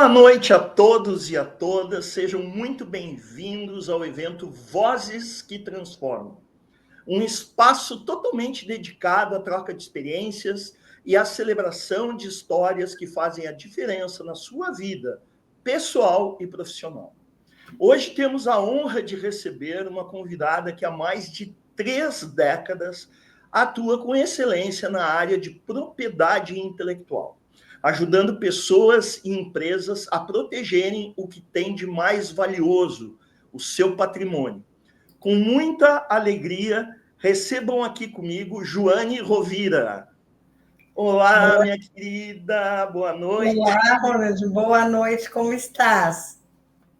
Boa noite a todos e a todas, sejam muito bem-vindos ao evento Vozes que Transformam, um espaço totalmente dedicado à troca de experiências e à celebração de histórias que fazem a diferença na sua vida pessoal e profissional. Hoje temos a honra de receber uma convidada que há mais de 3 décadas atua com excelência na área de propriedade intelectual, ajudando pessoas e empresas a protegerem o que tem de mais valioso, o seu patrimônio. Com muita alegria, recebam aqui comigo Joane Rovira. Olá, minha querida, boa noite. Olá, Ronald, boa noite, como estás?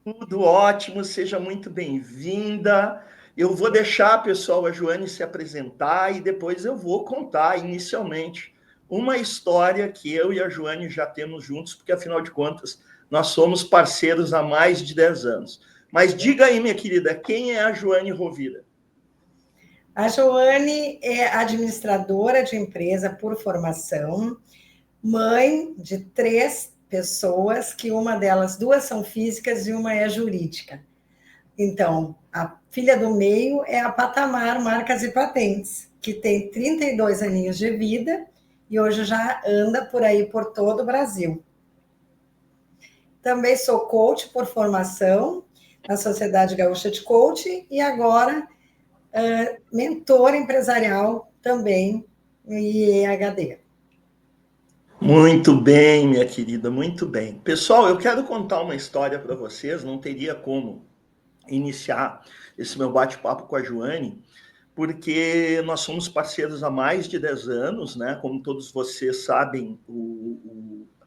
Tudo ótimo, seja muito bem-vinda. Eu vou deixar, pessoal, a Joane se apresentar e depois eu vou contar, inicialmente, uma história que eu e a Joane já temos juntos, porque, afinal de contas, nós somos parceiros há mais de 10 anos. Mas diga aí, minha querida, quem é a Joane Rovira? A Joane é administradora de empresa por formação, mãe de 3 pessoas, que uma delas, 2 são físicas e uma é jurídica. Então, a filha do meio é a Patamar Marcas e Patentes, que tem 32 aninhos de vida e hoje já anda por aí por todo o Brasil. Também sou coach por formação na Sociedade Gaúcha de Coaching e agora mentor empresarial também em EAHD. Muito bem, minha querida, muito bem. Pessoal, eu quero contar uma história para vocês, não teria como iniciar esse meu bate-papo com a Joane, porque nós somos parceiros há mais de 10 anos, né? Como todos vocês sabem,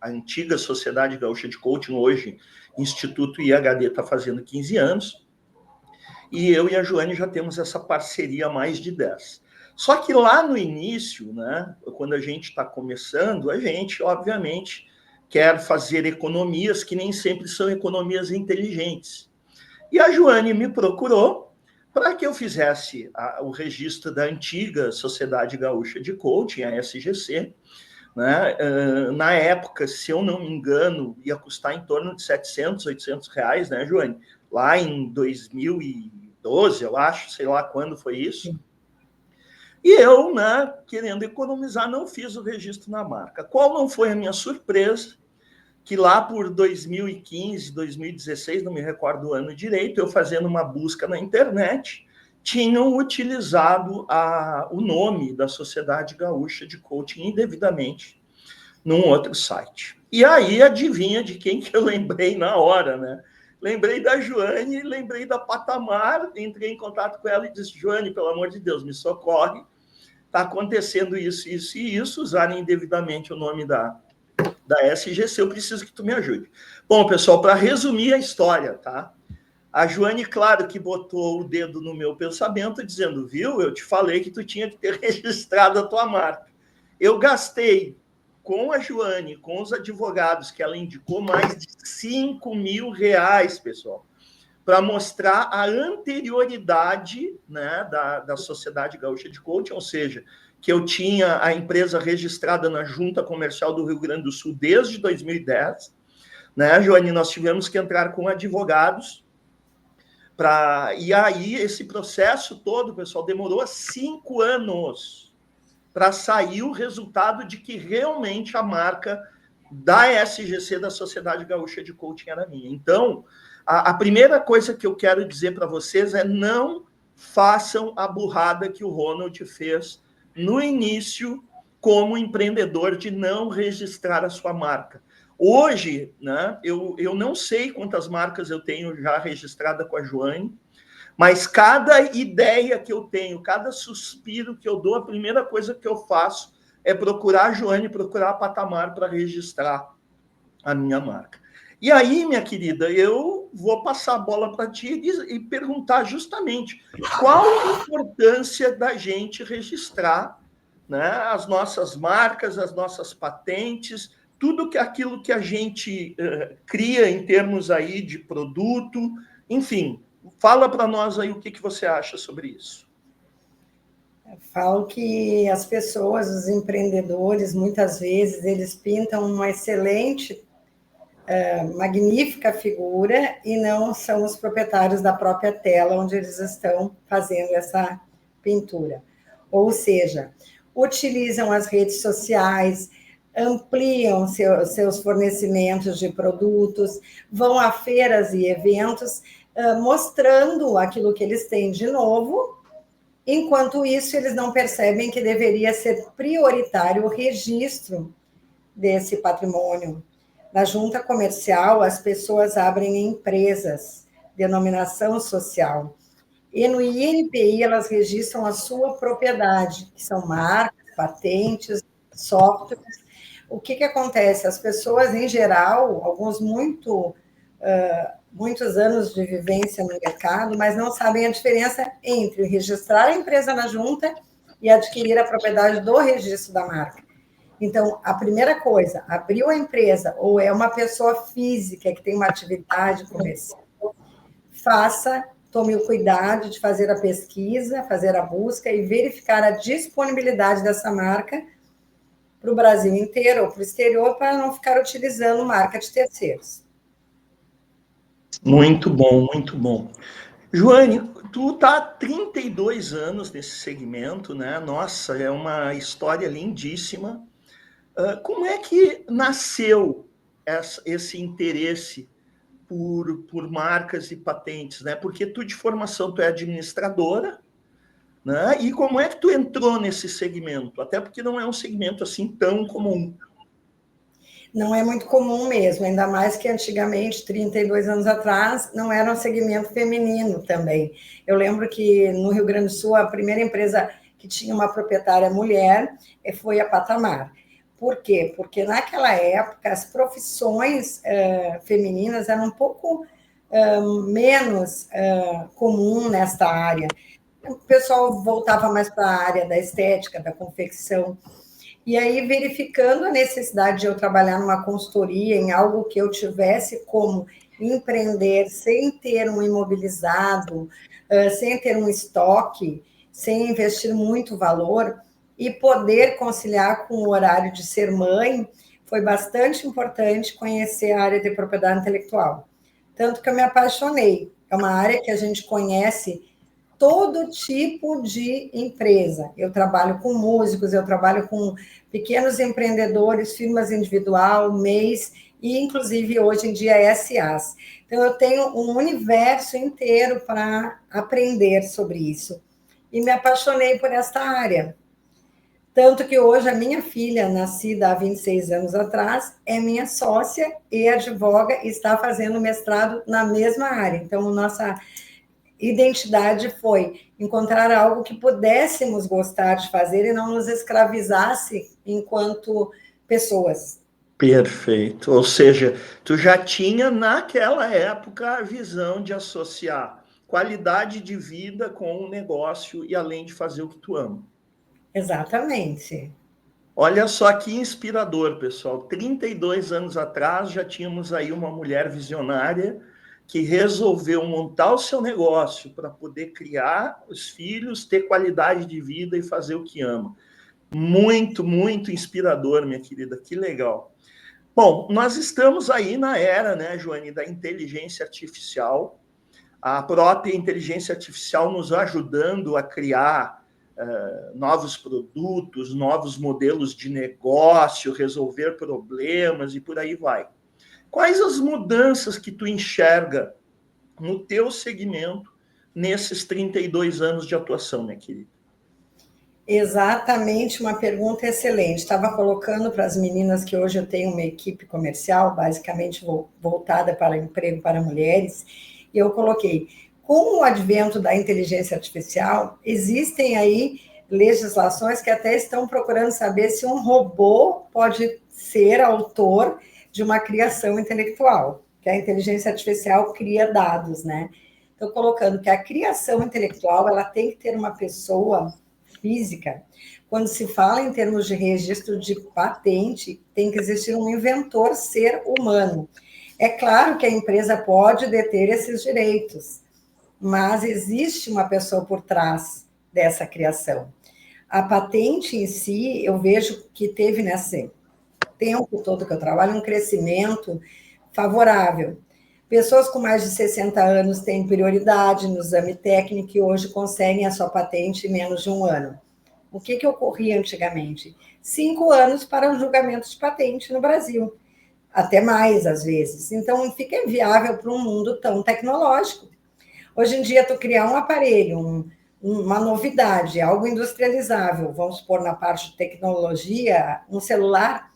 a antiga Sociedade Gaúcha de Coaching, hoje Instituto IHD, está fazendo 15 anos, e eu e a Joane já temos essa parceria há mais de 10. Só que lá no início, né, quando a gente está começando, a gente, obviamente, quer fazer economias que nem sempre são economias inteligentes. E a Joane me procurou para que eu fizesse o registro da antiga Sociedade Gaúcha de Coaching, a SGC, né? Na época, se eu não me engano, ia custar em torno de 700, 800 reais, né, Joane? Lá em 2012, eu acho, sei lá quando foi isso. E eu, né, querendo economizar, não fiz o registro na marca. Qual não foi a minha surpresa? Que lá por 2015, 2016, não me recordo o ano direito, eu fazendo uma busca na internet, tinham utilizado o nome da Sociedade Gaúcha de Coaching indevidamente num outro site. E aí, adivinha de quem que eu lembrei na hora, né? Lembrei da Joane, lembrei da Patamar, entrei em contato com ela e disse, Joane, pelo amor de Deus, me socorre, está acontecendo isso, isso e isso, usarem indevidamente o nome da SGC, eu preciso que tu me ajude. Bom, pessoal, para resumir a história, tá? A Joane, claro que botou o dedo no meu pensamento, dizendo, viu, eu te falei que tu tinha que ter registrado a tua marca. Eu gastei com a Joane, com os advogados que ela indicou, mais de 5 mil reais, pessoal, para mostrar a anterioridade, né, da Sociedade Gaúcha de Coaching, ou seja, que eu tinha a empresa registrada na Junta Comercial do Rio Grande do Sul desde 2010, né, Joane? Nós tivemos que entrar com advogados e aí esse processo todo, pessoal, demorou 5 anos para sair o resultado de que realmente a marca da SGC, da Sociedade Gaúcha de Coaching, era minha. Então, a primeira coisa que eu quero dizer para vocês é não façam a burrada que o Ronald fez no início como empreendedor de não registrar a sua marca. Hoje, né, eu não sei quantas marcas eu tenho já registrada com a Joane, mas cada ideia que eu tenho, cada suspiro que eu dou, a primeira coisa que eu faço é procurar a Joane, procurar a Patamar para registrar a minha marca. E aí, minha querida, eu vou passar a bola para ti e perguntar justamente qual a importância da gente registrar, né, as nossas marcas, as nossas patentes, tudo aquilo que a gente cria em termos aí de produto, enfim. Fala para nós aí o que você acha sobre isso. Eu falo que as pessoas, os empreendedores, muitas vezes, eles pintam uma excelente magnífica figura e não são os proprietários da própria tela onde eles estão fazendo essa pintura. Ou seja, utilizam as redes sociais, ampliam seus fornecimentos de produtos, vão a feiras e eventos, mostrando aquilo que eles têm de novo. Enquanto isso, eles não percebem que deveria ser prioritário o registro desse patrimônio. Na junta comercial, as pessoas abrem empresas, denominação social, e no INPI elas registram a sua propriedade, que são marcas, patentes, softwares. O que acontece? As pessoas, em geral, alguns muitos anos de vivência no mercado, mas não sabem a diferença entre registrar a empresa na junta e adquirir a propriedade do registro da marca. Então, a primeira coisa, abriu a empresa ou é uma pessoa física que tem uma atividade comercial, tome o cuidado de fazer a pesquisa, fazer a busca e verificar a disponibilidade dessa marca para o Brasil inteiro ou para o exterior, para não ficar utilizando marca de terceiros. Muito bom, muito bom. Joane, tu tá há 32 anos nesse segmento, né? Nossa, é uma história lindíssima. Como é que nasceu esse interesse por marcas e patentes, né? Porque tu de formação tu é administradora, né? E como é que tu entrou nesse segmento? Até porque não é um segmento assim tão comum. Não é muito comum mesmo, ainda mais que antigamente, 32 anos atrás, não era um segmento feminino também. Eu lembro que no Rio Grande do Sul, a primeira empresa que tinha uma proprietária mulher foi a Patamar. Por quê? Porque naquela época as profissões femininas eram um pouco menos comum nesta área. O pessoal voltava mais para a área da estética, da confecção. E aí, verificando a necessidade de eu trabalhar numa consultoria, em algo que eu tivesse como empreender sem ter um imobilizado, sem ter um estoque, sem investir muito valor, e poder conciliar com o horário de ser mãe, foi bastante importante conhecer a área de propriedade intelectual. Tanto que eu me apaixonei. É uma área que a gente conhece todo tipo de empresa. Eu trabalho com músicos, eu trabalho com pequenos empreendedores, firmas individual, MEIs e, inclusive, hoje em dia, SAs. Então, eu tenho um universo inteiro para aprender sobre isso. E me apaixonei por esta área. Tanto que hoje a minha filha, nascida há 26 anos atrás, é minha sócia e advoga e está fazendo mestrado na mesma área. Então, nossa identidade foi encontrar algo que pudéssemos gostar de fazer e não nos escravizasse enquanto pessoas. Perfeito. Ou seja, tu já tinha naquela época a visão de associar qualidade de vida com o negócio e além de fazer o que tu ama. Exatamente. Olha só que inspirador, pessoal. 32 anos atrás já tínhamos aí uma mulher visionária que resolveu montar o seu negócio para poder criar os filhos, ter qualidade de vida e fazer o que ama. Muito, muito inspirador, minha querida. Que legal. Bom, nós estamos aí na era, né, Joane, da inteligência artificial. A própria inteligência artificial nos ajudando a criar novos produtos, novos modelos de negócio, resolver problemas e por aí vai. Quais as mudanças que tu enxerga no teu segmento nesses 32 anos de atuação, minha querida? Exatamente, uma pergunta excelente. Estava colocando para as meninas que hoje eu tenho uma equipe comercial, basicamente voltada para emprego para mulheres, e eu coloquei, com o advento da inteligência artificial, existem aí legislações que até estão procurando saber se um robô pode ser autor de uma criação intelectual, que a inteligência artificial cria dados, né? Estou colocando que a criação intelectual, ela tem que ter uma pessoa física. Quando se fala em termos de registro de patente, tem que existir um inventor ser humano. É claro que a empresa pode deter esses direitos, mas existe uma pessoa por trás dessa criação. A patente em si, eu vejo que teve nesse tempo todo que eu trabalho um crescimento favorável. Pessoas com mais de 60 anos têm prioridade no exame técnico e hoje conseguem a sua patente em menos de um ano. O que ocorria antigamente? 5 anos para um julgamento de patente no Brasil, até mais às vezes. Então, fica inviável para um mundo tão tecnológico. Hoje em dia, tu criar um aparelho, uma novidade, algo industrializável, vamos supor na parte de tecnologia, um celular,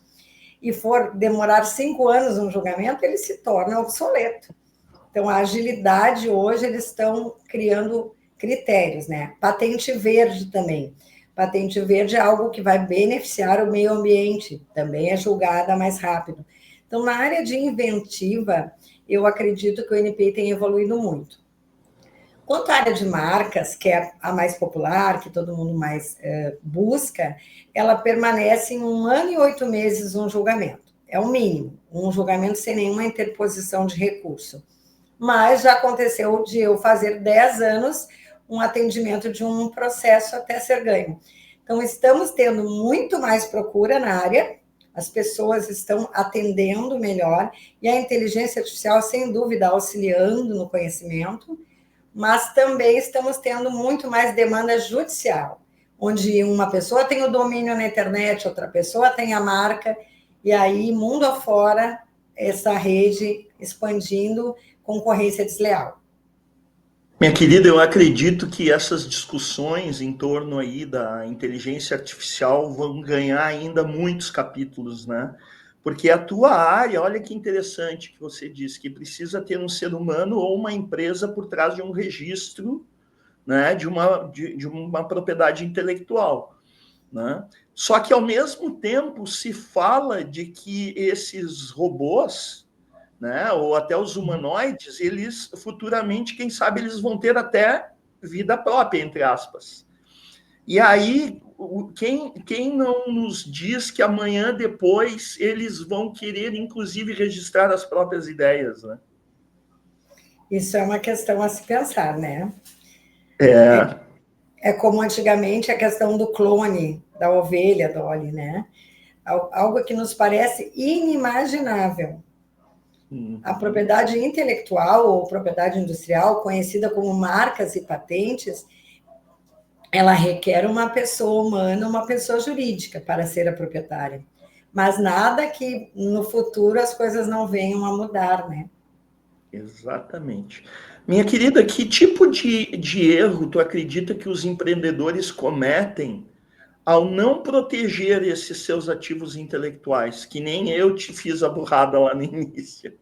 e for demorar 5 anos um julgamento, ele se torna obsoleto. Então, a agilidade, hoje, eles estão criando critérios, né? Patente verde também. Patente verde é algo que vai beneficiar o meio ambiente, também é julgada mais rápido. Então, na área de inventiva, eu acredito que o NPI tem evoluído muito. Quanto à área de marcas, que é a mais popular, que todo mundo mais busca, ela permanece em 1 ano e 8 meses um julgamento. É o mínimo, um julgamento sem nenhuma interposição de recurso. Mas já aconteceu de eu fazer 10 anos um atendimento de um processo até ser ganho. Então, estamos tendo muito mais procura na área, as pessoas estão atendendo melhor, e a inteligência artificial, sem dúvida, auxiliando no conhecimento, mas também estamos tendo muito mais demanda judicial, onde uma pessoa tem o domínio na internet, outra pessoa tem a marca, e aí, mundo afora, essa rede expandindo, concorrência desleal. Minha querida, eu acredito que essas discussões em torno aí da inteligência artificial vão ganhar ainda muitos capítulos, né? Porque a tua área, olha que interessante que você disse, que precisa ter um ser humano ou uma empresa por trás de um registro, né, de uma propriedade intelectual, né? Só que, ao mesmo tempo, se fala de que esses robôs, né, ou até os humanoides, eles futuramente, quem sabe, eles vão ter até vida própria, entre aspas. E aí, quem não nos diz que amanhã depois eles vão querer, inclusive, registrar as próprias ideias, né? Isso é uma questão a se pensar, né? É. É como antigamente a questão do clone, da ovelha Dolly, né? Algo que nos parece inimaginável. A propriedade intelectual ou propriedade industrial, conhecida como marcas e patentes, ela requer uma pessoa humana, uma pessoa jurídica para ser a proprietária. Mas nada que no futuro as coisas não venham a mudar, né? Exatamente. Minha querida, que tipo de erro tu acredita que os empreendedores cometem ao não proteger esses seus ativos intelectuais? Que nem eu te fiz a burrada lá no início.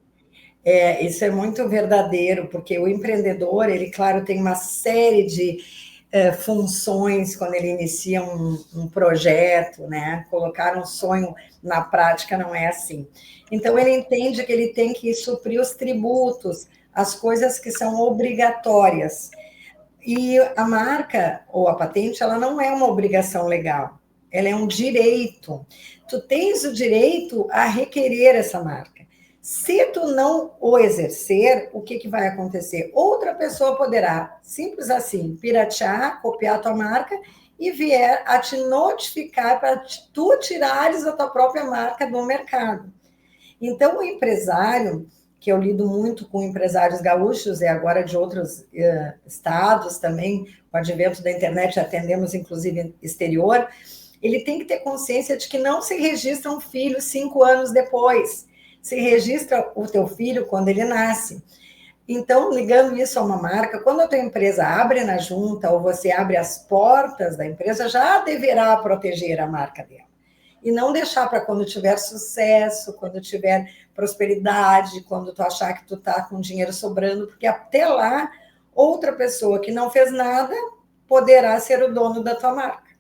Isso é muito verdadeiro, porque o empreendedor, ele, claro, tem uma série de funções quando ele inicia um projeto, né? Colocar um sonho na prática não é assim. Então, ele entende que ele tem que suprir os tributos, as coisas que são obrigatórias. E a marca ou a patente, ela não é uma obrigação legal, ela é um direito. Tu tens o direito a requerer essa marca. Se tu não o exercer, o que vai acontecer? Outra pessoa poderá, simples assim, piratear, copiar a tua marca e vier a te notificar para tu tirares a tua própria marca do mercado. Então, o empresário, que eu lido muito com empresários gaúchos e agora de outros estados também, com o advento da internet, atendemos inclusive exterior, ele tem que ter consciência de que não se registra um filho 5 anos depois, se registra o teu filho quando ele nasce. Então, ligando isso a uma marca, quando a tua empresa abre na junta ou você abre as portas da empresa, já deverá proteger a marca dela. E não deixar para quando tiver sucesso, quando tiver prosperidade, quando tu achar que tu tá com dinheiro sobrando, porque até lá, outra pessoa que não fez nada poderá ser o dono da tua marca.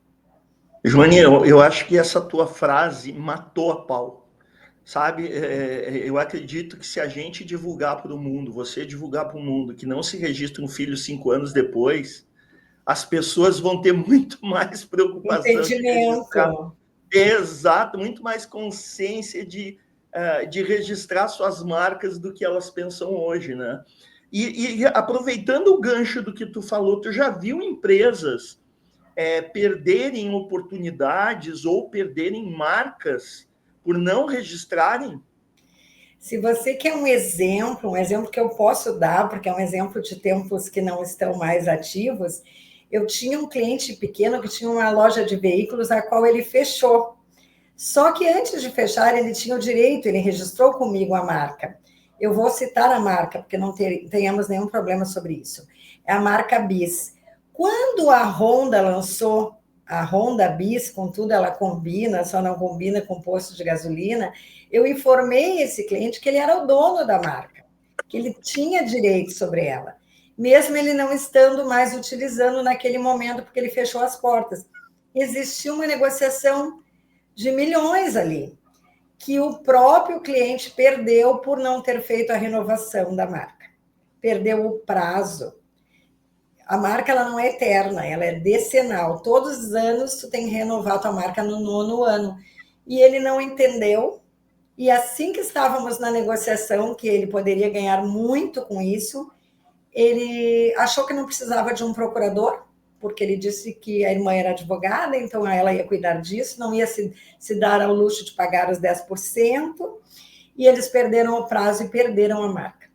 Joane, eu acho que essa tua frase matou a pau. Sabe, eu acredito que se a gente divulgar para o mundo, você divulgar para o mundo, que não se registra um filho 5 anos depois, as pessoas vão ter muito mais preocupação de registrar. Entendimento. Exato, muito mais consciência de registrar suas marcas do que elas pensam hoje, né? E aproveitando o gancho do que tu falou, tu já viu empresas perderem oportunidades ou perderem marcas por não registrarem? Se você quer um exemplo que eu posso dar, porque é um exemplo de tempos que não estão mais ativos, eu tinha um cliente pequeno que tinha uma loja de veículos a qual ele fechou. Só que antes de fechar, ele tinha o direito, ele registrou comigo a marca. Eu vou citar a marca, porque não tenhamos nenhum problema sobre isso. É a marca Bis. Quando a Honda lançou a Honda Bis, contudo, ela combina, só não combina com posto de gasolina, eu informei esse cliente que ele era o dono da marca, que ele tinha direito sobre ela, mesmo ele não estando mais utilizando naquele momento, porque ele fechou as portas. Existia uma negociação de milhões ali, que o próprio cliente perdeu por não ter feito a renovação da marca. Perdeu o prazo. A marca ela não é eterna, ela é decenal. Todos os anos tu tem que renovar a tua marca no 9º ano. E ele não entendeu. E assim que estávamos na negociação, que ele poderia ganhar muito com isso, ele achou que não precisava de um procurador, porque ele disse que a irmã era advogada, então ela ia cuidar disso, não ia se dar ao luxo de pagar os 10%, e eles perderam o prazo e perderam a marca.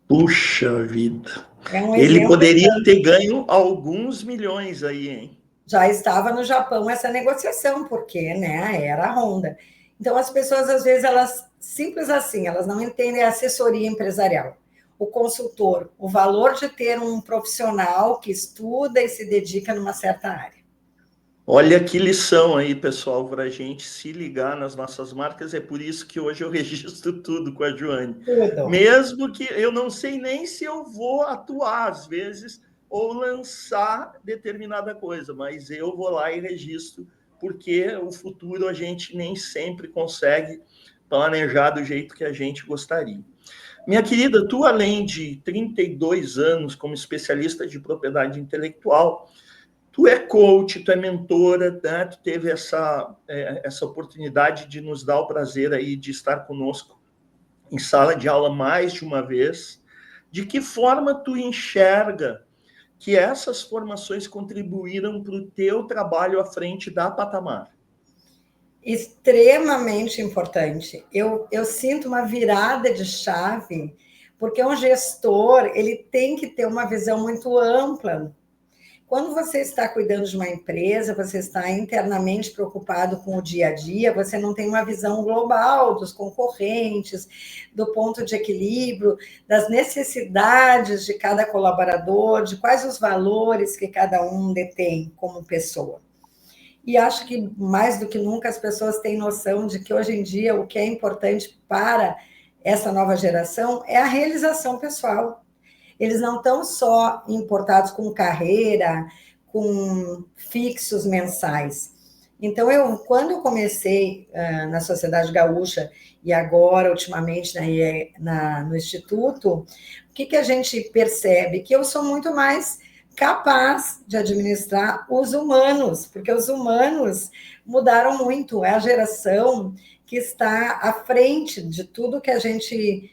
Puxa vida. É um Ele exemplo. poderia ter ganho alguns milhões aí, hein? Já estava no Japão essa negociação, porque né, era a Honda. Então, as pessoas, às vezes, elas, simples assim, elas não entendem a assessoria empresarial. O consultor, o valor de ter um profissional que estuda e se dedica numa certa área. Olha que lição aí, pessoal, para a gente se ligar nas nossas marcas. É por isso que hoje eu registro tudo com a Joane. Tudo. Mesmo que eu não sei nem se eu vou atuar, às vezes, ou lançar determinada coisa, mas eu vou lá e registro, porque o futuro a gente nem sempre consegue planejar do jeito que a gente gostaria. Minha querida, tu, além de 32 anos como especialista de propriedade intelectual, tu é coach, tu é mentora, né? Tu teve essa oportunidade de nos dar o prazer aí de estar conosco em sala de aula mais de uma vez. De que forma tu enxerga que essas formações contribuíram para o teu trabalho à frente da Patamar? Extremamente importante. Eu sinto uma virada de chave, porque um gestor ele tem que ter uma visão muito ampla. Quando você está cuidando de uma empresa, você está internamente preocupado com o dia a dia, você não tem uma visão global dos concorrentes, do ponto de equilíbrio, das necessidades de cada colaborador, de quais os valores que cada um detém como pessoa. E acho que mais do que nunca as pessoas têm noção de que hoje em dia o que é importante para essa nova geração é a realização pessoal. Eles não estão só importados com carreira, com fixos mensais. Então, quando eu comecei na Sociedade Gaúcha e agora, ultimamente, no Instituto, o que a gente percebe? Que eu sou muito mais capaz de administrar os humanos, porque os humanos mudaram muito, é a geração que está à frente de tudo que a gente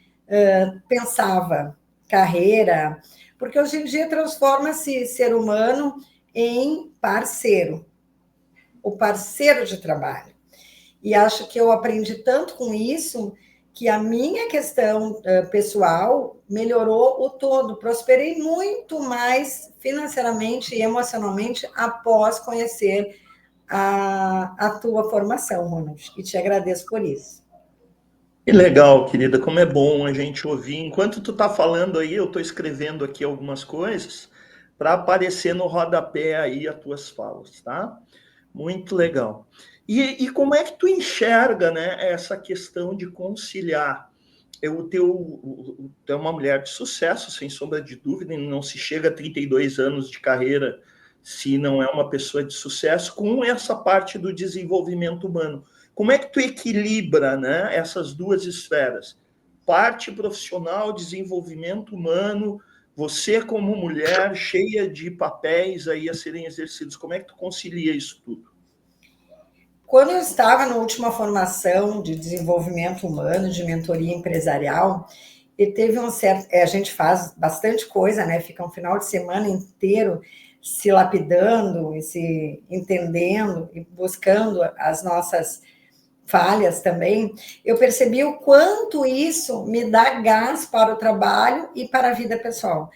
pensava, carreira, porque hoje em dia transforma-se ser humano em parceiro, o parceiro de trabalho. E acho que eu aprendi tanto com isso que a minha questão pessoal melhorou o todo. Prosperei muito mais financeiramente e emocionalmente após conhecer a tua formação, Ronald. E te agradeço por isso. Que legal, querida, como é bom a gente ouvir. Enquanto tu tá falando aí, eu tô escrevendo aqui algumas coisas para aparecer no rodapé aí as tuas falas, tá? Muito legal. E como é que tu enxerga, né, essa questão de conciliar? Tu é uma mulher de sucesso, sem sombra de dúvida, e não se chega a 32 anos de carreira se não é uma pessoa de sucesso, com essa parte do desenvolvimento humano. Como é que tu equilibra, né, essas duas esferas? Parte profissional, desenvolvimento humano, você como mulher cheia de papéis aí a serem exercidos. Como é que tu concilia isso tudo? Quando eu estava na última formação de desenvolvimento humano, de mentoria empresarial, e teve um certo. A gente faz bastante coisa, né? Fica um final de semana inteiro se lapidando e se entendendo e buscando as nossas falhas também, eu percebi o quanto isso me dá gás para o trabalho e para a vida pessoal.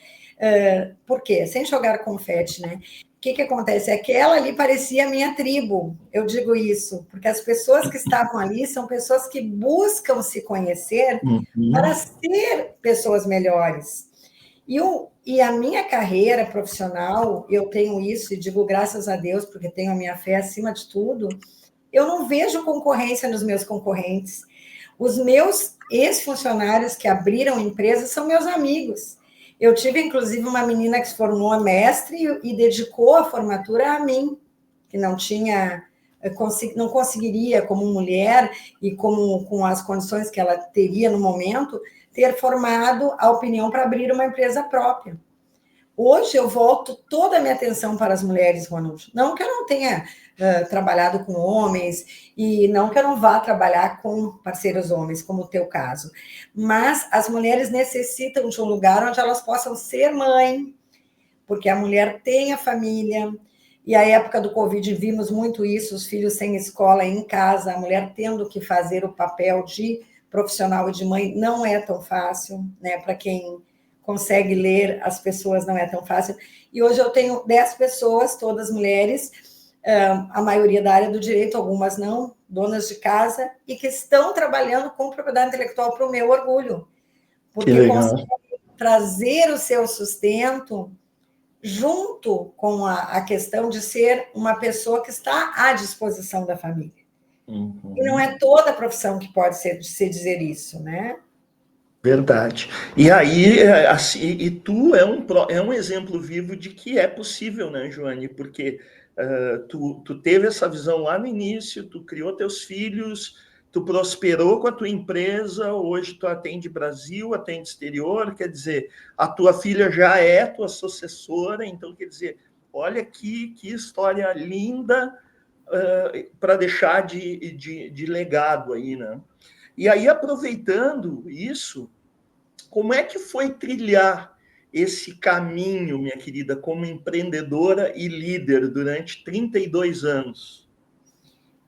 Por quê? Sem jogar confete, né? O que acontece? Aquela ali parecia a minha tribo, eu digo isso, porque as pessoas que estavam ali são pessoas que buscam se conhecer para ser pessoas melhores. E a minha carreira profissional, eu tenho isso, e digo graças a Deus, porque tenho a minha fé acima de tudo, eu não vejo concorrência nos meus concorrentes. Os meus ex-funcionários que abriram empresas são meus amigos. Eu tive, inclusive, uma menina que se formou mestre e dedicou a formatura a mim, que não conseguiria, como mulher e com as condições que ela teria no momento, ter formado a opinião para abrir uma empresa própria. Hoje eu volto toda a minha atenção para as mulheres, Ronald. Não que eu não tenha trabalhado com homens e não que eu não vá trabalhar com parceiros homens, como o teu caso. Mas as mulheres necessitam de um lugar onde elas possam ser mãe, porque a mulher tem a família. E a época do Covid vimos muito isso, os filhos sem escola em casa, a mulher tendo que fazer o papel de profissional e de mãe não é tão fácil, né? Para quem consegue ler as pessoas não é tão fácil. E hoje eu tenho 10 pessoas, todas mulheres, a maioria da área do direito, algumas não, donas de casa, e que estão trabalhando com propriedade intelectual para o meu orgulho, porque conseguem trazer o seu sustento junto com a questão de ser uma pessoa que está à disposição da família. E não é toda a profissão que pode se dizer isso, né? Verdade. E aí, assim, e tu é um exemplo vivo de que é possível, né, Joane? Porque tu teve essa visão lá no início, tu criou teus filhos, tu prosperou com a tua empresa, hoje tu atende Brasil, atende exterior, quer dizer, a tua filha já é tua sucessora, então, quer dizer, olha que história linda para deixar de legado aí, né? E aí, aproveitando isso, como é que foi trilhar esse caminho, minha querida, como empreendedora e líder durante 32 anos?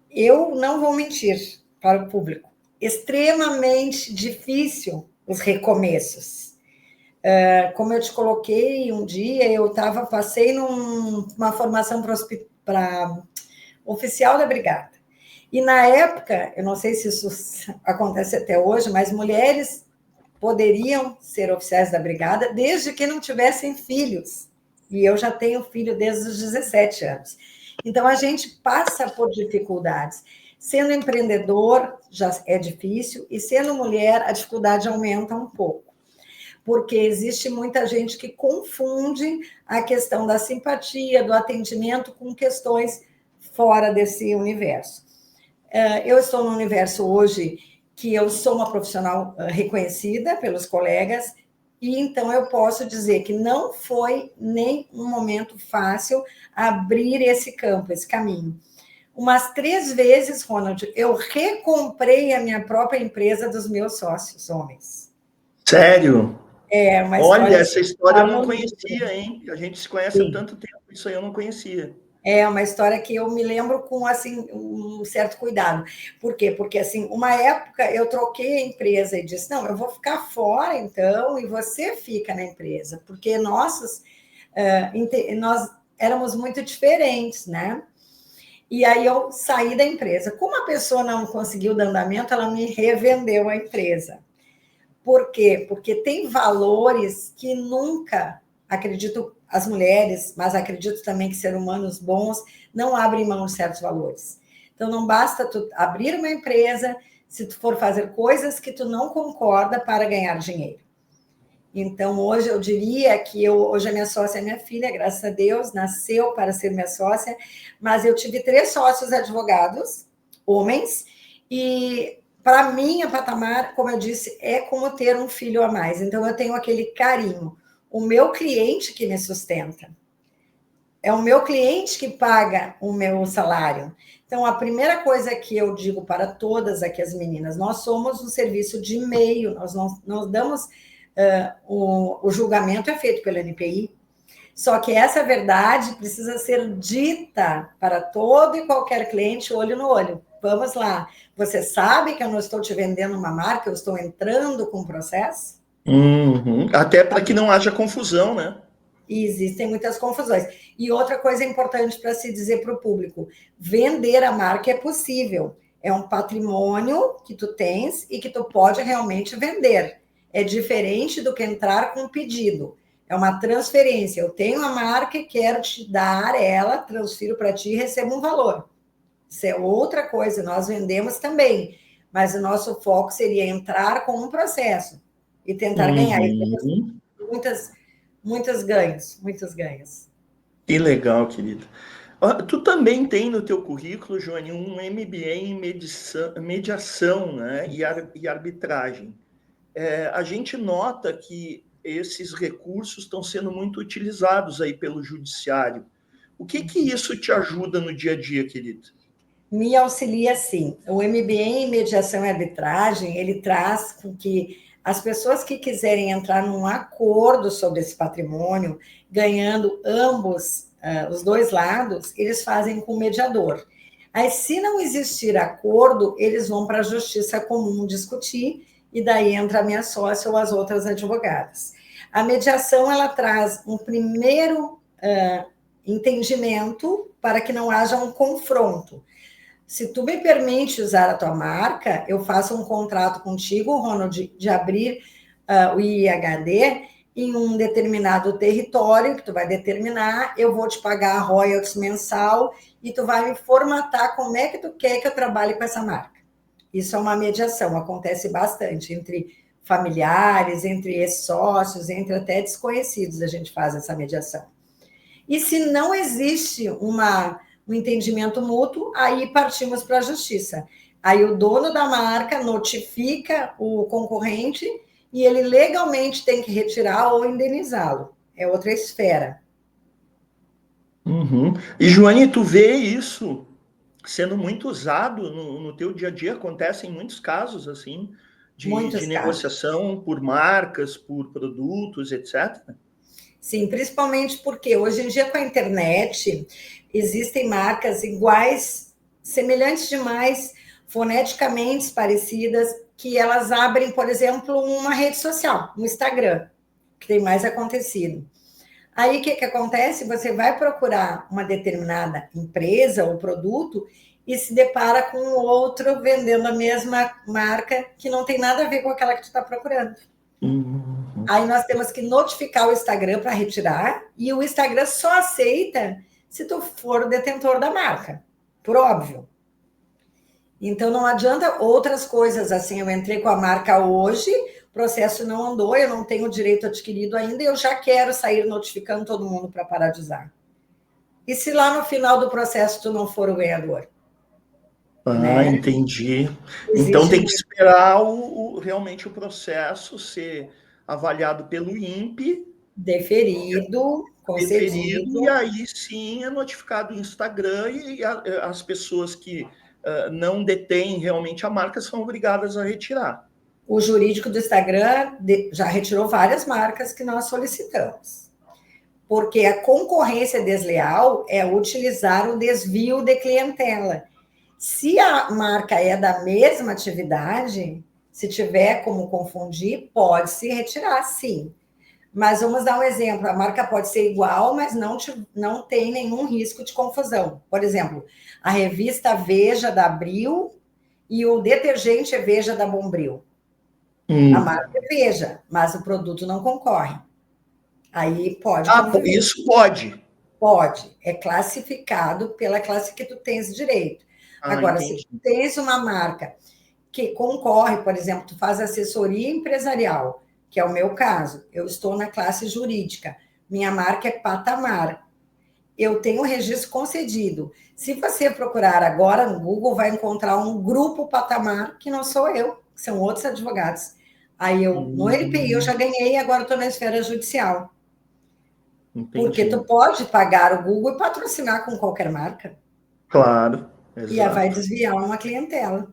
Eu não vou mentir para o público. Extremamente difícil os recomeços. Como eu te coloquei um dia, passei numa formação para oficial da brigada. E na época, eu não sei se isso acontece até hoje, mas mulheres poderiam ser oficiais da brigada desde que não tivessem filhos. E eu já tenho filho desde os 17 anos. Então, a gente passa por dificuldades. Sendo empreendedor, já é difícil, e sendo mulher, a dificuldade aumenta um pouco. Porque existe muita gente que confunde a questão da simpatia, do atendimento, com questões fora desse universo. Eu estou no universo hoje que eu sou uma profissional reconhecida pelos colegas, e então eu posso dizer que não foi nem um momento fácil abrir esse campo, esse caminho. Umas 3 vezes, Ronald, eu recomprei a minha própria empresa dos meus sócios homens. Sério? Uma Olha, história essa história eu não conhecia, hein? A gente se conhece há tanto tempo, isso aí eu não conhecia. É uma história que eu me lembro com assim um certo cuidado. Por quê? Porque assim, uma época eu troquei a empresa e disse: "Não, eu vou ficar fora então e você fica na empresa", porque nós éramos muito diferentes, né? E aí eu saí da empresa. Como a pessoa não conseguiu dar andamento, ela me revendeu a empresa. Por quê? Porque tem valores que nunca, acredito, as mulheres, mas acredito também que seres humanos bons não abrem mão de certos valores. Então, não basta tu abrir uma empresa se tu for fazer coisas que tu não concorda para ganhar dinheiro. Então, hoje eu diria que hoje a minha sócia é minha filha, graças a Deus, nasceu para ser minha sócia, mas eu tive 3 sócios advogados, homens, e para mim, a patamar, como eu disse, é como ter um filho a mais. Então, eu tenho aquele carinho. O meu cliente que me sustenta. É o meu cliente que paga o meu salário. Então, a primeira coisa que eu digo para todas aqui as meninas, nós somos um serviço de meio, nós damos... o julgamento é feito pelo NPI. Só que essa verdade precisa ser dita para todo e qualquer cliente, olho no olho. Vamos lá. Você sabe que eu não estou te vendendo uma marca, eu estou entrando com o processo? Uhum. Até para que não haja confusão, né? E existem muitas confusões. E outra coisa importante para se dizer para o público: vender a marca é possível. É um patrimônio que tu tens e que tu pode realmente vender. É diferente do que entrar com um pedido. É uma transferência. Eu tenho a marca e quero te dar ela, transfiro para ti e recebo um valor. Isso é outra coisa. Nós vendemos também, mas o nosso foco seria entrar com um processo e tentar ganhar. E temos Uhum. muitos ganhos, muitos ganhos. Que legal, querido. Ó, tu também tem no teu currículo, Joane, um MBA em mediação, né, e arbitragem. A gente nota que esses recursos estão sendo muito utilizados aí pelo judiciário. O que que isso te ajuda no dia a dia, querido? Me auxilia sim. O MBA em mediação e arbitragem, ele traz com que as pessoas que quiserem entrar num acordo sobre esse patrimônio, ganhando ambos, os dois lados, eles fazem com o mediador. Aí, se não existir acordo, eles vão para a justiça comum discutir, e daí entra a minha sócia ou as outras advogadas. A mediação, ela traz um primeiro entendimento para que não haja um confronto. Se tu me permite usar a tua marca, eu faço um contrato contigo, Ronald, de abrir o IHD em um determinado território que tu vai determinar, eu vou te pagar royalties mensal e tu vai me formatar como é que tu quer que eu trabalhe com essa marca. Isso é uma mediação, acontece bastante entre familiares, entre ex-sócios, entre até desconhecidos, a gente faz essa mediação. E se não existe um entendimento mútuo, aí partimos para a justiça. Aí o dono da marca notifica o concorrente e ele legalmente tem que retirar ou indenizá-lo. É outra esfera. Uhum. E, Joane, tu vê isso sendo muito usado no teu dia a dia? Acontecem muitos casos, assim, de Muitos casos. negociação por marcas, por produtos, etc. Sim, principalmente porque hoje em dia com a internet existem marcas iguais, semelhantes demais, foneticamente parecidas, que elas abrem, por exemplo, uma rede social, um Instagram, que tem mais acontecido. Aí o que acontece? Você vai procurar uma determinada empresa ou produto e se depara com outro vendendo a mesma marca que não tem nada a ver com aquela que tu está procurando. Uhum. Aí nós temos que notificar o Instagram para retirar, e o Instagram só aceita se tu for o detentor da marca, por óbvio. Então não adianta outras coisas assim, eu entrei com a marca hoje, o processo não andou, eu não tenho o direito adquirido ainda, e eu já quero sair notificando todo mundo para parar de usar. E se lá no final do processo tu não for o ganhador? Ah, Né? entendi. Então Existe tem que esperar realmente o processo ser avaliado pelo INPE, deferido, deferido, e concedido. aí sim é notificado o Instagram e as pessoas que não detêm realmente a marca são obrigadas a retirar. O jurídico do Instagram já retirou várias marcas que nós solicitamos. Porque a concorrência desleal é utilizar o desvio de clientela. Se a marca é da mesma atividade, se tiver como confundir, pode se retirar, sim. Mas vamos dar um exemplo: a marca pode ser igual, mas não tem nenhum risco de confusão. Por exemplo, a revista Veja da Abril e o detergente é Veja da Bombril. A Hum. marca é Veja, mas o produto não concorre. Aí pode Ah, conviver. isso pode. Pode, é classificado pela classe que tu tens direito. Ah, Agora, se entendi. tu tens uma marca que concorre, por exemplo, tu faz assessoria empresarial, que é o meu caso, eu estou na classe jurídica, minha marca é Patamar, eu tenho o registro concedido. Se você procurar agora no Google, vai encontrar um grupo Patamar, que não sou eu, que são outros advogados. Aí eu, no LPI, eu já Hum, ganhei, agora estou na esfera judicial. Porque tu entendi. pode pagar o Google e patrocinar com qualquer marca. Claro, E aí vai exato. desviar uma clientela.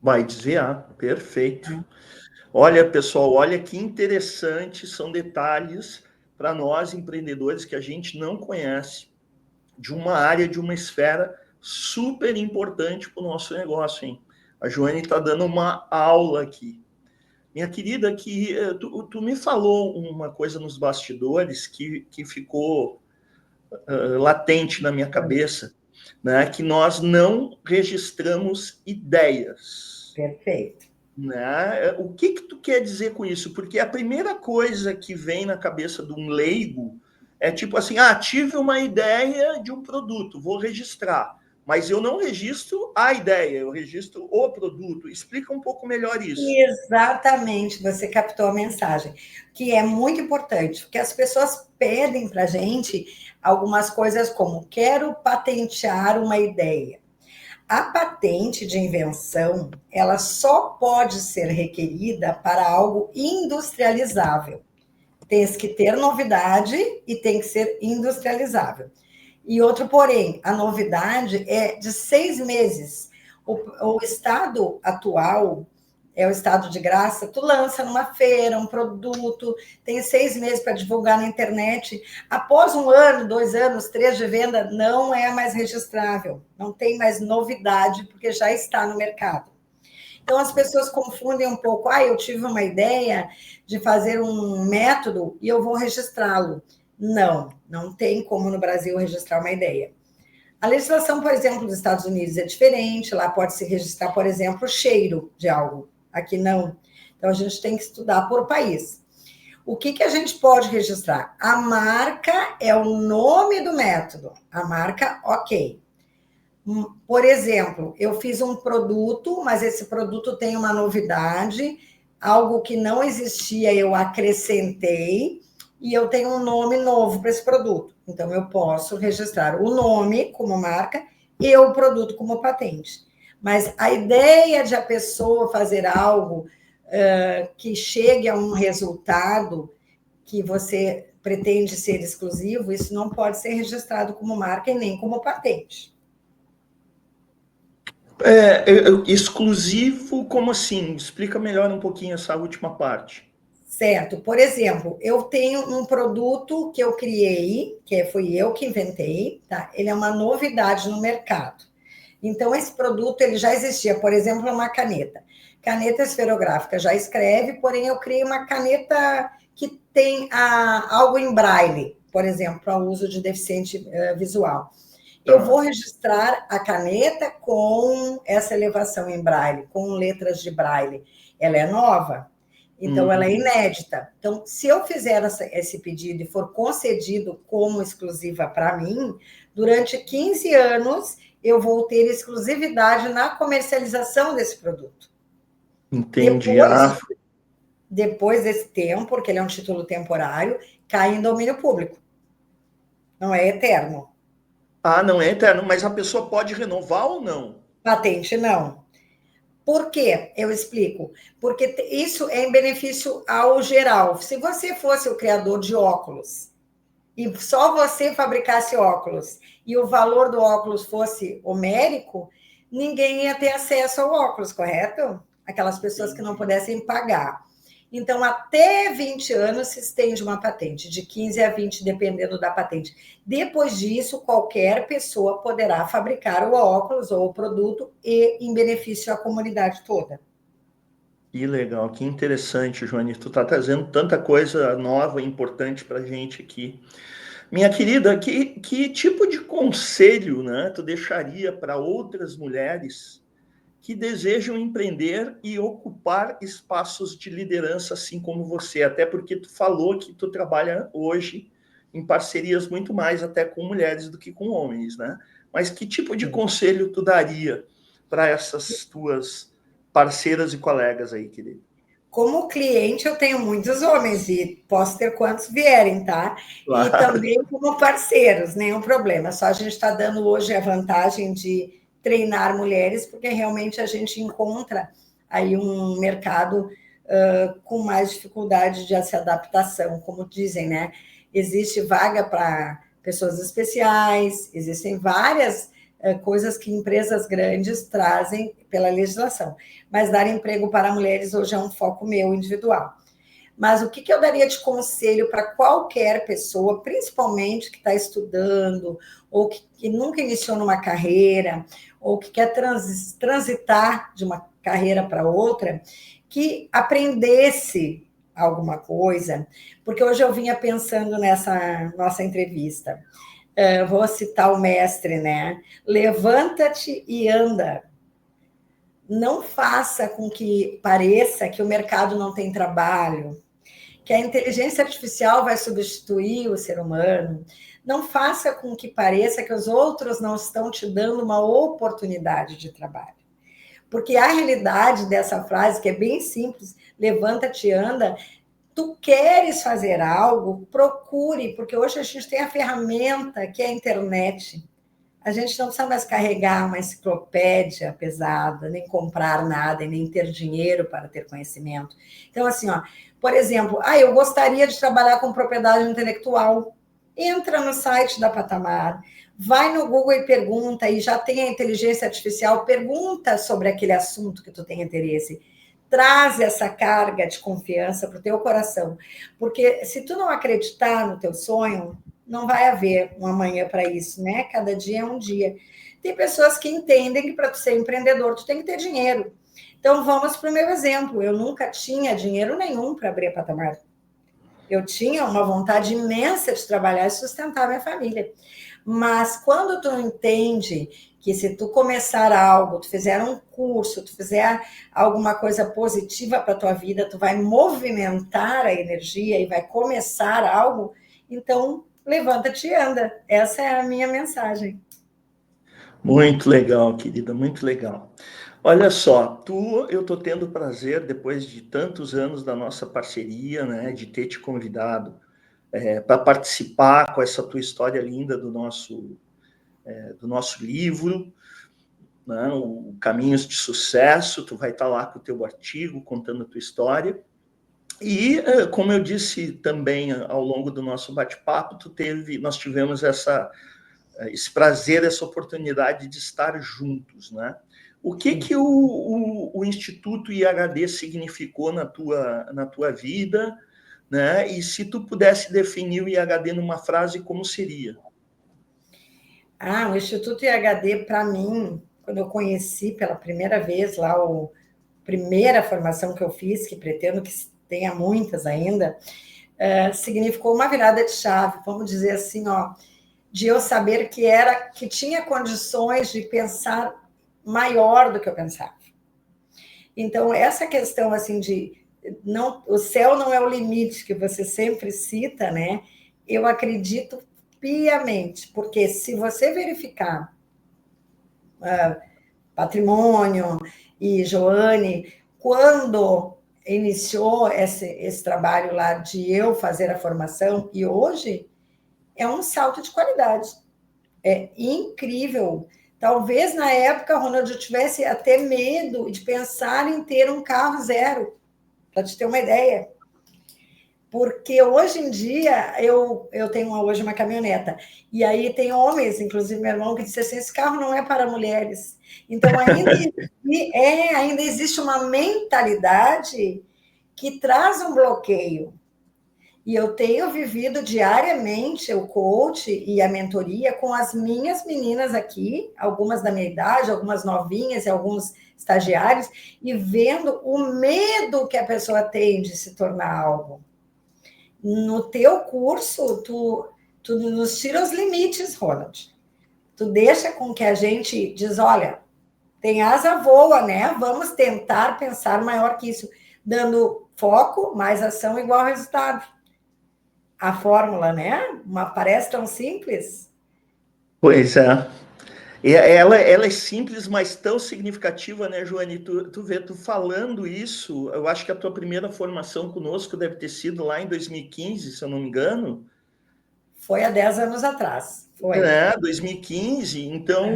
Vai desviar, perfeito. Olha, pessoal, olha que interessante, são detalhes para nós, empreendedores, que a gente não conhece, de uma área, de uma esfera super importante para o nosso negócio, hein? A Joane está dando uma aula aqui. Minha querida, que tu me falou uma coisa nos bastidores que ficou latente na minha cabeça, né? Que nós não registramos ideias. Perfeito. Né? O que tu quer dizer com isso? Porque a primeira coisa que vem na cabeça de um leigo é tipo assim, tive uma ideia de um produto, vou registrar. Mas eu não registro a ideia, eu registro o produto. Explica um pouco melhor isso. Exatamente, você captou a mensagem, que é muito importante, porque as pessoas pedem para a gente algumas coisas como: quero patentear uma ideia. A patente de invenção, ela só pode ser requerida para algo industrializável. Tem que ter novidade e tem que ser industrializável. E outro porém, a novidade é de 6 meses. O estado atual é o estado de graça. Tu lança numa feira um produto, tem 6 meses para divulgar na internet. Após 1 ano, 2 anos, 3 de venda, não é mais registrável. Não tem mais novidade, porque já está no mercado. Então, as pessoas confundem um pouco. Eu tive uma ideia de fazer um método e eu vou registrá-lo. Não, não tem como no Brasil registrar uma ideia. A legislação, por exemplo, dos Estados Unidos é diferente. Lá pode-se registrar, por exemplo, o cheiro de algo. Aqui não. Então, a gente tem que estudar por país. O que a gente pode registrar? A marca é o nome do método. A marca, ok. Por exemplo, eu fiz um produto, mas esse produto tem uma novidade, algo que não existia, eu acrescentei, e eu tenho um nome novo para esse produto. Então, eu posso registrar o nome como marca e o produto como patente. Mas a ideia de a pessoa fazer algo que chegue a um resultado que você pretende ser exclusivo, isso não pode ser registrado como marca e nem como patente. Exclusivo, como assim? Explica melhor um pouquinho essa última parte. Certo. Por exemplo, eu tenho um produto que eu criei, que fui eu que inventei, tá? Ele é uma novidade no mercado. Então, esse produto ele já existia. Por exemplo, uma caneta. Caneta esferográfica já escreve, porém eu criei uma caneta que tem algo em braille, por exemplo, para uso de deficiente visual. Eu vou registrar a caneta com essa elevação em braille, com letras de braille. Ela é nova, então ela é inédita. Então, se eu fizer esse pedido e for concedido como exclusiva para mim, durante 15 anos eu vou ter exclusividade na comercialização desse produto. Entendi. Depois desse tempo, porque ele é um título temporário, cai em domínio público. Não é eterno. Não é eterno, mas a pessoa pode renovar ou não? Patente, não. Por quê? Eu explico. Porque isso é em benefício ao geral. Se você fosse o criador de óculos e só você fabricasse óculos e o valor do óculos fosse homérico, ninguém ia ter acesso ao óculos, correto? Aquelas pessoas que não pudessem pagar. Então, até 20 anos se estende uma patente, de 15 a 20, dependendo da patente. Depois disso, qualquer pessoa poderá fabricar o óculos ou o produto e em benefício à comunidade toda. Que legal, que interessante, Joane. Tu está trazendo tanta coisa nova e importante para a gente aqui. Minha querida, que tipo de conselho, né, tu deixaria para outras mulheres que desejam empreender e ocupar espaços de liderança assim como você? Até porque tu falou que tu trabalha hoje em parcerias muito mais até com mulheres do que com homens, né? Mas que tipo de conselho tu daria para essas tuas parceiras e colegas aí, querido? Como cliente, eu tenho muitos homens e posso ter quantos vierem, tá? Claro. E também como parceiros, nenhum problema. Só a gente está dando hoje a vantagem de treinar mulheres, porque realmente a gente encontra aí um mercado com mais dificuldade de essa adaptação, como dizem, né? Existe vaga para pessoas especiais, existem várias coisas que empresas grandes trazem pela legislação. Mas dar emprego para mulheres hoje é um foco meu individual. Mas o que eu daria de conselho para qualquer pessoa, principalmente que está estudando, ou que nunca iniciou numa carreira, ou que quer transitar de uma carreira para outra, que aprendesse alguma coisa, porque hoje eu vinha pensando nessa nossa entrevista. Vou citar o mestre, né? Levanta-te e anda. Não faça com que pareça que o mercado não tem trabalho, que a inteligência artificial vai substituir o ser humano. Não faça com que pareça que os outros não estão te dando uma oportunidade de trabalho. Porque a realidade dessa frase, que é bem simples, levanta-te e anda, tu queres fazer algo, procure, porque hoje a gente tem a ferramenta que é a internet. A gente não precisa mais carregar uma enciclopédia pesada, nem comprar nada, e nem ter dinheiro para ter conhecimento. Então, assim, ó, por exemplo, eu gostaria de trabalhar com propriedade intelectual. Entra no site da Patamar, vai no Google e pergunta, e já tem a inteligência artificial, pergunta sobre aquele assunto que tu tem interesse. Traz essa carga de confiança para o teu coração. Porque se tu não acreditar no teu sonho, não vai haver um amanhã para isso, né? Cada dia é um dia. Tem pessoas que entendem que para tu ser empreendedor, tu tem que ter dinheiro. Então, vamos para o meu exemplo. Eu nunca tinha dinheiro nenhum para abrir a Patamar. Eu tinha uma vontade imensa de trabalhar e sustentar minha família. Mas quando tu entende que se tu começar algo, tu fizer um curso, tu fizer alguma coisa positiva para a tua vida, tu vai movimentar a energia e vai começar algo, então levanta-te e anda. Essa é a minha mensagem. Muito legal, querida, muito legal. Olha só, eu estou tendo o prazer, depois de tantos anos da nossa parceria, né, de ter te convidado para participar com essa tua história linda do nosso livro, né, o Caminhos de Sucesso. Tu vai estar lá com o teu artigo, contando a tua história. E, como eu disse também ao longo do nosso bate-papo, nós tivemos esse prazer, essa oportunidade de estar juntos, né? O que o Instituto IHD significou na tua vida, né? E se tu pudesse definir o IHD numa frase, como seria? O Instituto IHD, para mim, quando eu conheci pela primeira vez lá, a primeira formação que eu fiz, que pretendo que tenha muitas ainda, significou uma virada de chave, vamos dizer assim, ó, de eu saber que tinha condições de pensar maior do que eu pensava. Então, essa questão assim o céu não é o limite que você sempre cita, né? Eu acredito piamente, porque se você verificar Patrimônio e Joane, quando iniciou esse trabalho lá de eu fazer a formação, e hoje é um salto de qualidade. É incrível. Talvez na época, Ronald, eu tivesse até medo de pensar em ter um carro zero, para te ter uma ideia. Porque hoje em dia eu tenho hoje uma caminhoneta, e aí tem homens, inclusive meu irmão, que disse assim: esse carro não é para mulheres. Então ainda existe uma mentalidade que traz um bloqueio. E eu tenho vivido diariamente o coach e a mentoria com as minhas meninas aqui, algumas da minha idade, algumas novinhas e alguns estagiários, e vendo o medo que a pessoa tem de se tornar algo. No teu curso, tu nos tira os limites, Ronald. Tu deixa com que a gente diz, olha, tem asa, voa, né? Vamos tentar pensar maior que isso, dando foco, mais ação igual resultado. A fórmula, né? Parece tão simples. Pois é. Ela é simples, mas tão significativa, né, Joane? Tu vê, tu falando isso, eu acho que a tua primeira formação conosco deve ter sido lá em 2015, se eu não me engano. Foi há 10 anos atrás. Foi. 2015. Então,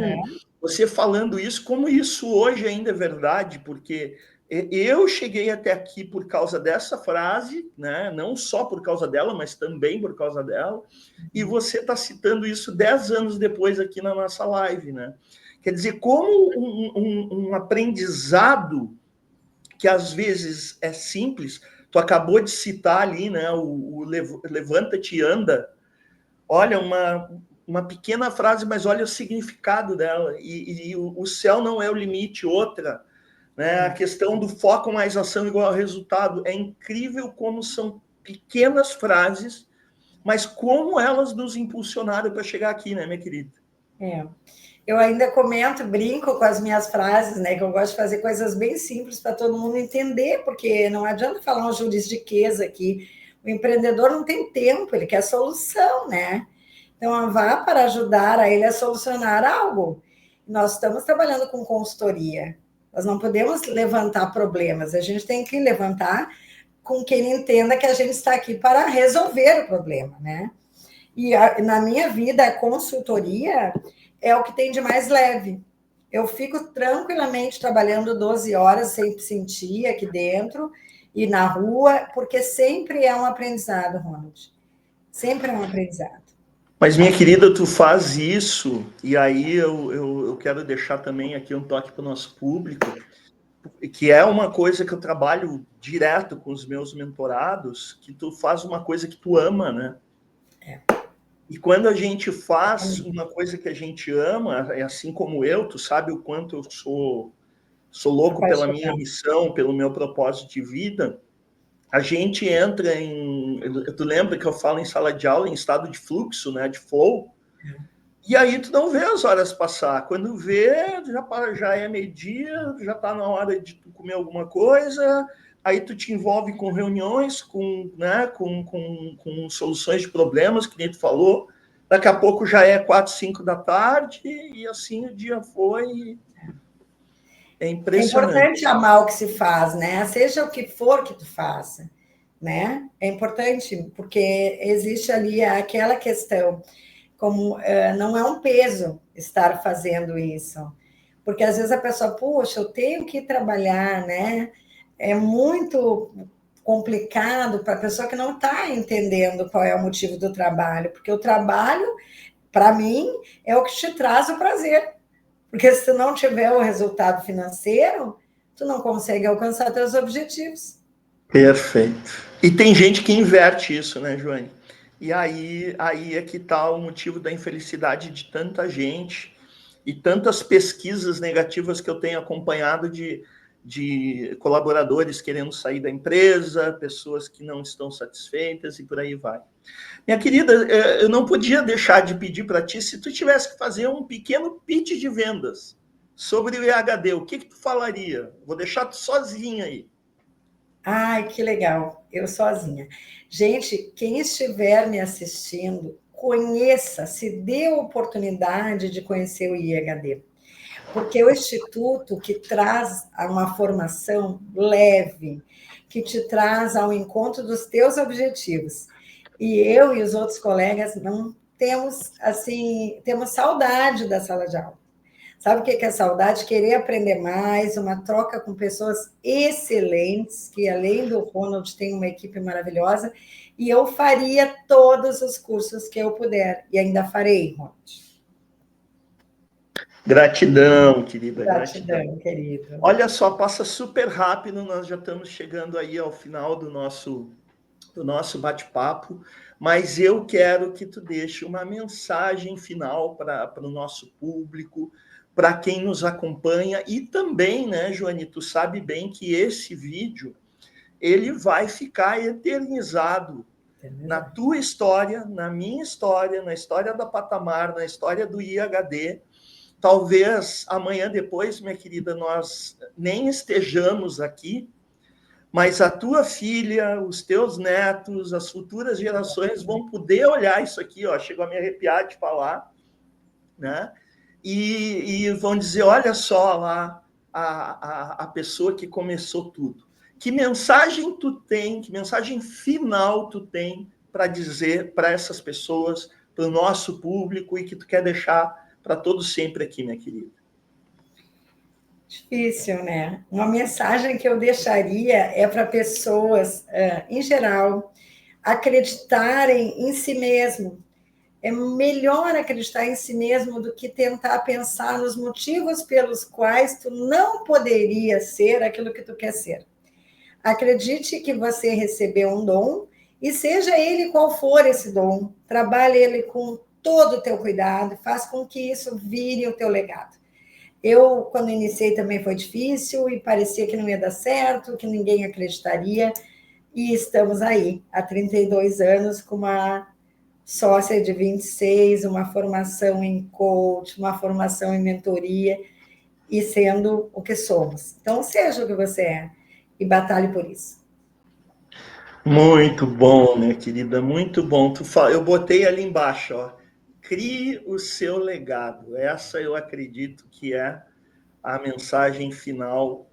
você falando isso, como isso hoje ainda é verdade, porque eu cheguei até aqui por causa dessa frase, né? Não só por causa dela, mas também por causa dela, e você está citando isso 10 anos depois aqui na nossa live, né? Quer dizer, como um aprendizado que às vezes é simples, Tu acabou de citar ali, né, o levanta-te e anda. Olha, uma pequena frase, mas olha o significado dela. E o céu não é o limite. Outra, né, a questão do foco mais ação igual ao resultado. É incrível como são pequenas frases, mas como elas nos impulsionaram para chegar aqui, né, minha querida? Eu ainda comento, brinco com as minhas frases, né? Que eu gosto de fazer coisas bem simples para todo mundo entender, porque não adianta falar um juridiquês aqui. O empreendedor não tem tempo, ele quer solução, né? Então, vá para ajudar a ele a solucionar algo. Nós estamos trabalhando com consultoria. Nós não podemos levantar problemas, a gente tem que levantar com quem entenda que a gente está aqui para resolver o problema, né? E na minha vida, a consultoria é o que tem de mais leve. Eu fico tranquilamente trabalhando 12 horas sem sentir aqui dentro e na rua, porque sempre é um aprendizado, Ronald. Sempre é um aprendizado. Mas, minha querida, tu faz isso, e aí eu quero deixar também aqui um toque para o nosso público, que é uma coisa que eu trabalho direto com os meus mentorados, que tu faz uma coisa que tu ama, né? E quando a gente faz uma coisa que a gente ama, é assim como eu, tu sabe o quanto eu sou louco pela minha missão, pelo meu propósito de vida, a gente entra em... Tu lembra que eu falo em sala de aula em estado de fluxo, né, de flow? E aí tu não vê as horas passar. Quando vê, já é meio-dia, já está na hora de tu comer alguma coisa, aí tu te envolve com reuniões, né, com soluções de problemas, que nem tu falou. Daqui a pouco já é 4, 5 da tarde, e assim o dia foi. É impressionante. É importante amar o que se faz, né? Seja o que for que tu faça, né? É importante, porque existe ali aquela questão, como não é um peso estar fazendo isso. Porque às vezes a pessoa, puxa, eu tenho que trabalhar, né? É muito complicado para a pessoa que não está entendendo qual é o motivo do trabalho, porque o trabalho, para mim, é o que te traz o prazer. Porque se tu não tiver o resultado financeiro, tu não consegue alcançar teus objetivos. Perfeito. E tem gente que inverte isso, né, Joane? E aí é que está o motivo da infelicidade de tanta gente e tantas pesquisas negativas que eu tenho acompanhado de colaboradores querendo sair da empresa, pessoas que não estão satisfeitas e por aí vai. Minha querida, eu não podia deixar de pedir para ti, se tu tivesse que fazer um pequeno pitch de vendas sobre o EHD, o que tu falaria? Vou deixar tu sozinha aí. Ai, que legal, eu sozinha. Gente, quem estiver me assistindo, conheça, se dê a oportunidade de conhecer o IHD, porque é o instituto que traz uma formação leve, que te traz ao encontro dos teus objetivos. E eu e os outros colegas não temos, assim, temos saudade da sala de aula. Sabe o que é saudade? Querer aprender mais, uma troca com pessoas excelentes, que além do Ronald tem uma equipe maravilhosa, e eu faria todos os cursos que eu puder, e ainda farei, Ronald. Gratidão, querida, Gratidão, querido. Olha só, passa super rápido, nós já estamos chegando aí ao final do nosso bate-papo, mas eu quero que tu deixe uma mensagem final para o nosso público, para quem nos acompanha, e também, né, Joane, tu sabe bem que esse vídeo, ele vai ficar eternizado na tua história, na minha história, na história da Patamar, na história do IHD. Talvez amanhã depois, minha querida, nós nem estejamos aqui, mas a tua filha, os teus netos, as futuras gerações vão poder olhar isso aqui, ó, chegou a me arrepiar de falar, né? E vão dizer, olha só lá a pessoa que começou tudo. Que mensagem tu tem, que mensagem final tu tem para dizer para essas pessoas, para o nosso público, e que tu quer deixar para todos sempre aqui, minha querida? Difícil, né? Uma mensagem que eu deixaria é para pessoas, em geral, acreditarem em si mesmo. É melhor acreditar em si mesmo do que tentar pensar nos motivos pelos quais tu não poderia ser aquilo que tu quer ser. Acredite que você recebeu um dom e seja ele qual for esse dom, trabalhe ele com todo o teu cuidado, faça com que isso vire o teu legado. Eu, quando iniciei, também foi difícil e parecia que não ia dar certo, que ninguém acreditaria, e estamos aí, há 32 anos, com uma sócia de 26, uma formação em coach, uma formação em mentoria, e sendo o que somos. Então, seja o que você é e batalhe por isso. Muito bom, minha querida, muito bom. Eu botei ali embaixo, ó. Crie o seu legado. Essa eu acredito que é a mensagem final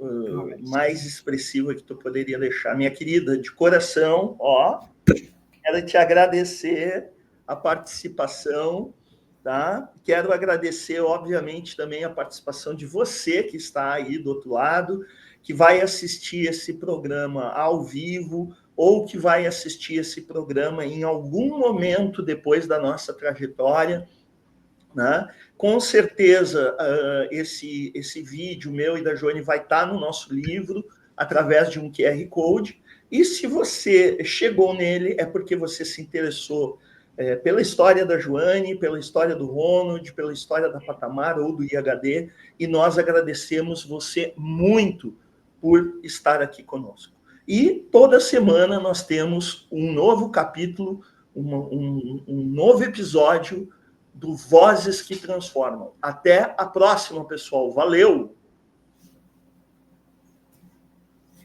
mais expressiva que tu poderia deixar. Minha querida, de coração, ó, quero te agradecer a participação, tá? Quero agradecer, obviamente, também a participação de você que está aí do outro lado, que vai assistir esse programa ao vivo ou que vai assistir esse programa em algum momento depois da nossa trajetória, né? Com certeza, esse vídeo meu e da Joane vai estar no nosso livro, através de um QR Code, e se você chegou nele, é porque você se interessou pela história da Joane, pela história do Ronald, pela história da Patamar ou do IHD, e nós agradecemos você muito por estar aqui conosco. E toda semana nós temos um novo capítulo, um novo episódio do Vozes que Transformam. Até a próxima, pessoal. Valeu!